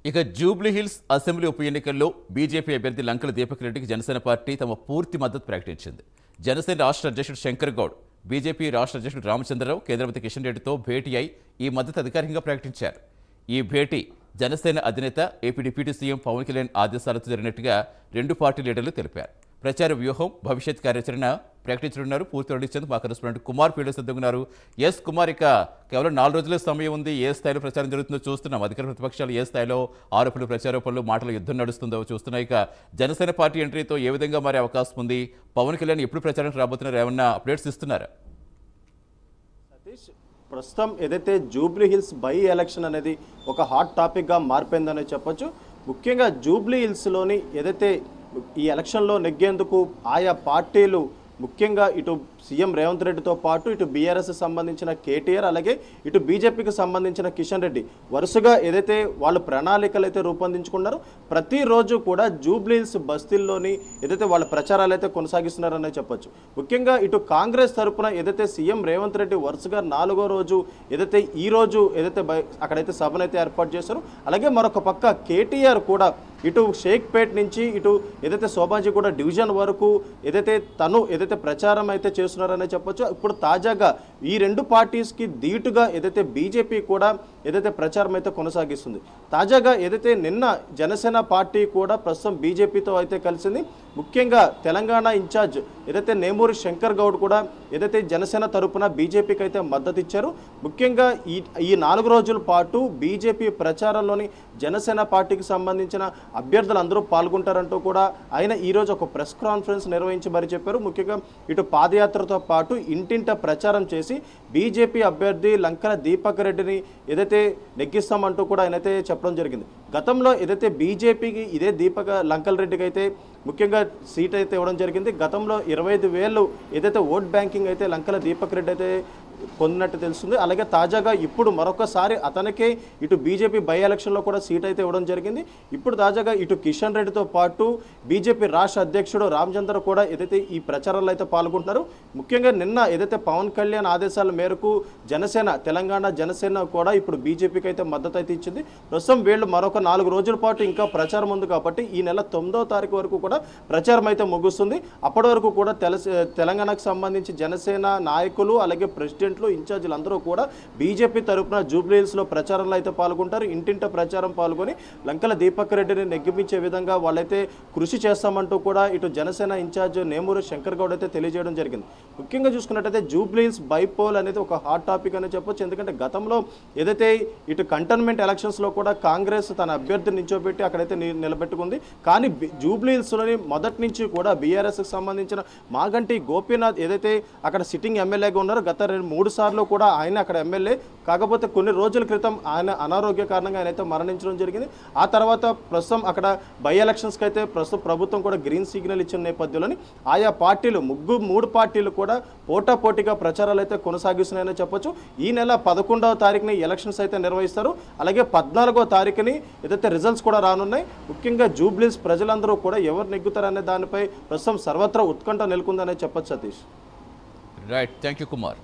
ఇక జూబ్లీహిల్స్ అసెంబ్లీ ఉప ఎన్నికల్లో బీజేపీ అభ్యర్థి లంకల దీపక్ రెడ్డికి జనసేన పార్టీ తమ పూర్తి మద్దతు ప్రకటించింది. జనసేన రాష్ట్ర అధ్యక్షుడు శంకర్ గౌడ్, బీజేపీ రాష్ట్ర అధ్యక్షుడు రామచంద్రరావు కేంద్ర మంత్రి కిషన్ రెడ్డితో భేటీ అయి ఈ మద్దతు అధికారికంగా ప్రకటించారు. ఈ భేటీ జనసేన అధినేత AP deputy CM Pawan Kalyan ఆదేశాలతో జరిగినట్టుగా రెండు పార్టీ లీడర్లు తెలిపారు. ప్రచార వ్యూహం, భవిష్యత్ కార్యాచరణ ప్రకటించనున్నారు. పూర్తి వెల్లడించేందుకు మా కరెస్పాండెంట్ కుమార్ ఫీల్డ్ సిద్ధంగా ఉన్నారు. ఎస్ కుమార్, ఇక కేవలం 4 రోజులే సమయం ఉంది. ఏ స్థాయిలో ప్రచారం జరుగుతుందో చూస్తున్నాం. అధికార ప్రతిపక్షాలు ఏ స్థాయిలో ఆరోపణలు, ప్రచారోపణలు, మాటల యుద్ధం నడుస్తుందో చూస్తున్నాం. ఇక జనసేన పార్టీ ఎంట్రీతో ఏ విధంగా మారే అవకాశం ఉంది? పవన్ కళ్యాణ్ ఎప్పుడు ప్రచారానికి రాబోతున్నారు? ఏమన్నా అప్డేట్స్ ఇస్తున్నారా? సతీష్, ప్రస్తుతం ఏదైతే జూబ్లీ హిల్స్ బై ఎలక్షన్ అనేది ఒక హాట్ టాపిక్గా మారిపోయిందనే చెప్పొచ్చు. ముఖ్యంగా జూబ్లీ హిల్స్లోని ఏదైతే ఈ ఎలక్షన్లో నెగ్గేందుకు ఆయా పార్టీలు, ముఖ్యంగా ఇటు సీఎం రేవంత్ రెడ్డితో పాటు ఇటు బీఆర్ఎస్ సంబంధించిన కేటీఆర్, అలాగే ఇటు బీజేపీకి సంబంధించిన కిషన్ రెడ్డి వరుసగా ఏదైతే వాళ్ళు ప్రణాళికలు అయితే రూపొందించుకున్నారో ప్రతిరోజు కూడా జూబ్లీహిల్స్ బస్తీల్లోని ఏదైతే వాళ్ళ ప్రచారాలు అయితే కొనసాగిస్తున్నారనే చెప్పొచ్చు. ముఖ్యంగా ఇటు కాంగ్రెస్ తరఫున ఏదైతే సీఎం రేవంత్ రెడ్డి వరుసగా 4వ రోజు ఏదైతే ఈ రోజు ఏదైతే అక్కడైతే సభనైతే ఏర్పాటు చేశారో, అలాగే మరొక పక్క కేటీఆర్ కూడా ఇటు షేక్పేట్ నుంచి ఇటు ఏదైతే శోభాజీగూడ డివిజన్ వరకు ఏదైతే ప్రచారం అయితే చేస్తున్నారనే చెప్పొచ్చు. ఇప్పుడు తాజాగా ఈ రెండు పార్టీస్కి ధీటుగా ఏదైతే బీజేపీ కూడా ఏదైతే ప్రచారం అయితే కొనసాగిస్తుంది. తాజాగా ఏదైతే నిన్న జనసేన పార్టీ కూడా ప్రస్తుతం బీజేపీతో అయితే కలిసింది. ముఖ్యంగా తెలంగాణ ఇన్ఛార్జ్ ఏదైతే నేమూరి శంకర్ గౌడ్ కూడా ఏదైతే జనసేన తరపున బీజేపీకి అయితే మద్దతు ఇచ్చారు. ముఖ్యంగా ఈ 4 రోజుల పాటు బీజేపీ ప్రచారంలోని జనసేన పార్టీకి సంబంధించిన అభ్యర్థులు అందరూ పాల్గొంటారంటూ కూడా ఆయన ఈరోజు ఒక ప్రెస్ కాన్ఫరెన్స్ నిర్వహించి మరి చెప్పారు. ముఖ్యంగా ఇటు పాదయాత్రతో పాటు ఇంటింట ప్రచారం చేసి బీజేపీ అభ్యర్థి లంకల దీపక్ రెడ్డిని ఏదైతే నెగ్గిస్తామంటూ కూడా ఆయనైతే చెప్పడం జరిగింది. గతంలో ఏదైతే బీజేపీకి ఇదే లంకల్ రెడ్డికి అయితే ముఖ్యంగా సీట్ అయితే ఇవ్వడం జరిగింది. గతంలో 25,000 ఏదైతే ఓట్ బ్యాంకింగ్ అయితే లంకల దీపక్ రెడ్డి అయితే పొందినట్టు తెలుస్తుంది. అలాగే తాజాగా ఇప్పుడు మరొకసారి అతనికే ఇటు బీజేపీ బై ఎలక్షన్లో కూడా సీట్ అయితే ఇవ్వడం జరిగింది. ఇప్పుడు తాజాగా ఇటు కిషన్ రెడ్డితో పాటు బీజేపీ రాష్ట్ర అధ్యక్షుడు రామచంద్ర కూడా ఏదైతే ఈ ప్రచారంలో అయితే పాల్గొంటున్నారు. ముఖ్యంగా నిన్న ఏదైతే పవన్ కళ్యాణ్ ఆదేశాల మేరకు తెలంగాణ జనసేన కూడా ఇప్పుడు బీజేపీకి అయితే మద్దతు అయితే ఇచ్చింది. ప్రస్తుతం వీళ్ళు మరొక 4 రోజుల పాటు ఇంకా ప్రచారం ఉంది కాబట్టి ఈ నెల 9వ తారీఖు వరకు కూడా ప్రచారం అయితే ముగుస్తుంది. అప్పటి వరకు కూడా తెలంగాణకు సంబంధించి జనసేన నాయకులు, అలాగే ప్రెసిడెంట్లు, ఇన్ఛార్జీలు అందరూ కూడా బీజేపీ తరపున జూబ్లీహిల్స్లో ప్రచారంలో అయితే పాల్గొంటారు. ఇంటింట ప్రచారం పాల్గొని లంకల దీపక్ రెడ్డిని నెగ్గిపించే విధంగా వాళ్ళైతే కృషి చేస్తామంటూ కూడా ఇటు జనసేన ఇన్ఛార్జ్ నేమూరి శంకర్ గౌడ్ అయితే తెలియజేయడం జరిగింది. ముఖ్యంగా చూసుకున్నట్టయితే జూబ్లీహిల్స్ బైపోల్ అనేది ఒక హాట్ టాపిక్ అని చెప్పొచ్చు. ఎందుకంటే గతంలో ఏదైతే ఇటు కంటోన్మెంట్ ఎలక్షన్స్లో కూడా కాంగ్రెస్ తన అభ్యర్థిని నిల్చోబెట్టి అక్కడైతే నిలబెట్టుకుంది. కానీ జూబ్లీహిల్స్లోని మొదటి నుంచి కూడా బీఆర్ఎస్కి సంబంధించిన మాగంటి గోపీనాథ్ ఏదైతే అక్కడ సిట్టింగ్ ఎమ్మెల్యేగా ఉన్నారో గత 3 సార్లు కూడా ఆయన అక్కడ ఎమ్మెల్యే. కాకపోతే కొన్ని రోజుల క్రితం ఆయన అనారోగ్య కారణంగా ఆయన అయితే మరణించడం జరిగింది. ఆ తర్వాత ప్రస్తుతం అక్కడ బై ఎలక్షన్స్కి అయితే ప్రస్తుతం ప్రభుత్వం కూడా గ్రీన్ సిగ్నల్ ఇచ్చిన నేపథ్యంలోని ఆయా పార్టీలు 3 పార్టీలు కూడా పోటాపోటీగా ప్రచారాలు అయితే కొనసాగిస్తున్నాయని చెప్పొచ్చు. ఈ నెల 11వ తారీఖున ఎలక్షన్స్ అయితే నిర్వహిస్తారు. అలాగే 14వ తారీఖుని ఏదైతే రిజల్ట్స్ కూడా రానున్నాయి. ముఖ్యంగా జూబ్లీహిల్స్ ప్రజలందరూ కూడా ఎవరు నెగ్గుతారనే దానిపై ప్రస్తుతం సర్వత్రా ఉత్కంఠ నెలకొందనే చెప్పొచ్చు. Satish, right, thank you Kumar.